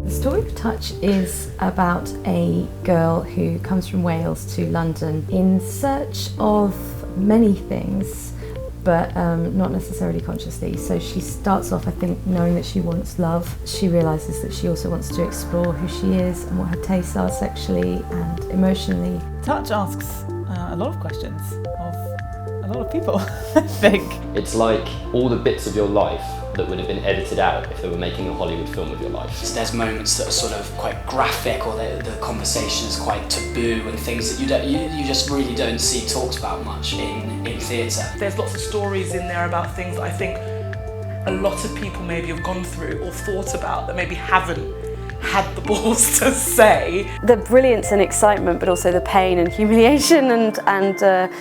The story of Touch is about a girl who comes from Wales to London in search of many things, but not necessarily consciously. So she starts off, I think, knowing that she wants love. She realises that she also wants to explore who she is and what her tastes are sexually and emotionally. Touch asks a lot of questions of a lot of people, I think. It's like all the bits of your life that would have been edited out if they were making a Hollywood film of your life. So there's moments that are sort of quite graphic, or the conversation is quite taboo, and things that you just really don't see talked about much in theatre. There's lots of stories in there about things that I think a lot of people maybe have gone through or thought about that maybe haven't had the balls to say. The brilliance and excitement, but also the pain and humiliation and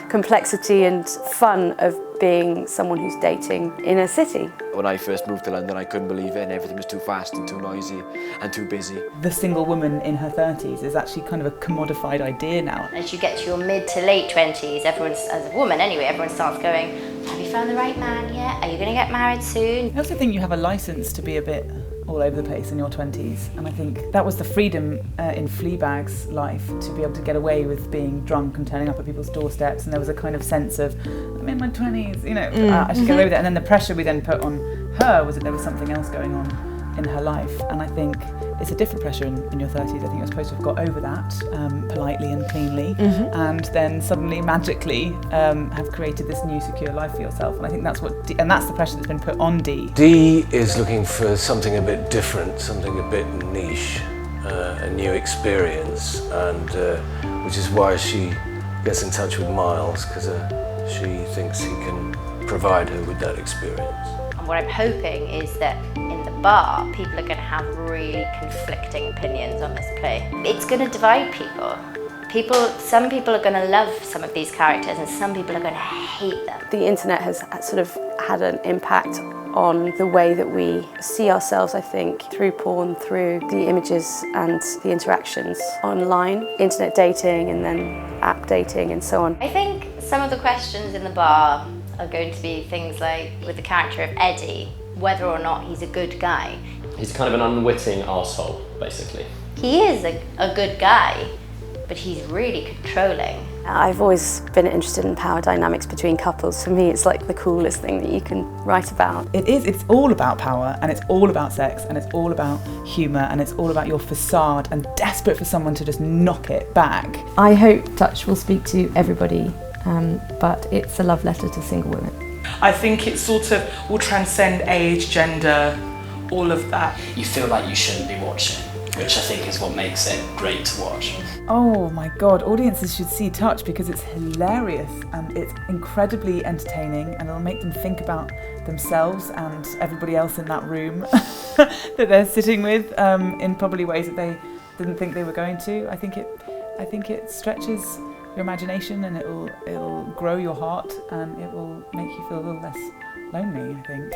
complexity and fun of being someone who's dating in a city. When I first moved to London, I couldn't believe it, and everything was too fast and too noisy and too busy. The single woman in her 30s is actually kind of a commodified idea now. As you get to your mid to late 20s, everyone's, as a woman anyway, everyone starts going, have you found the right man yet? Are you going to get married soon? I also think you have a license to be a bit all over the place in your 20s, and I think that was the freedom in Fleabag's life, to be able to get away with being drunk and turning up at people's doorsteps, and there was a kind of sense of, I'm in my 20s, you know, I should get away with it. And then the pressure we then put on her was that there was something else going on in her life, and I think it's a different pressure in your 30s. I think you're supposed to have got over that politely and cleanly, and then suddenly magically have created this new secure life for yourself. And I think that's that's the pressure that's been put on Dee. Dee is looking for something a bit different, something a bit niche, a new experience, and which is why she gets in touch with Miles, because she thinks he can provide her with that experience. And what I'm hoping is that in the bar, people are going to have really conflicting opinions on this play. It's going to divide people. Some people are going to love some of these characters, and some people are going to hate them. The internet has sort of had an impact on the way that we see ourselves, I think, through porn, through the images and the interactions online, internet dating and then app dating and so on. I think some of the questions in the bar are going to be things like, with the character of Eddie, whether or not he's a good guy. He's kind of an unwitting arsehole, basically. He is a good guy, but he's really controlling. I've always been interested in power dynamics between couples. For me, it's like the coolest thing that you can write about. It's all about power, and it's all about sex, and it's all about humour, and it's all about your facade, and desperate for someone to just knock it back. I hope Touch will speak to everybody, but it's a love letter to single women. I think it sort of will transcend age, gender, all of that. You feel like you shouldn't be watching, which I think is what makes it great to watch. Oh my God, audiences should see Touch, because it's hilarious and it's incredibly entertaining, and it'll make them think about themselves and everybody else in that room that they're sitting with in probably ways that they didn't think they were going to. I think it stretches your imagination, and it'll grow your heart, and it will make you feel a little less lonely, I think.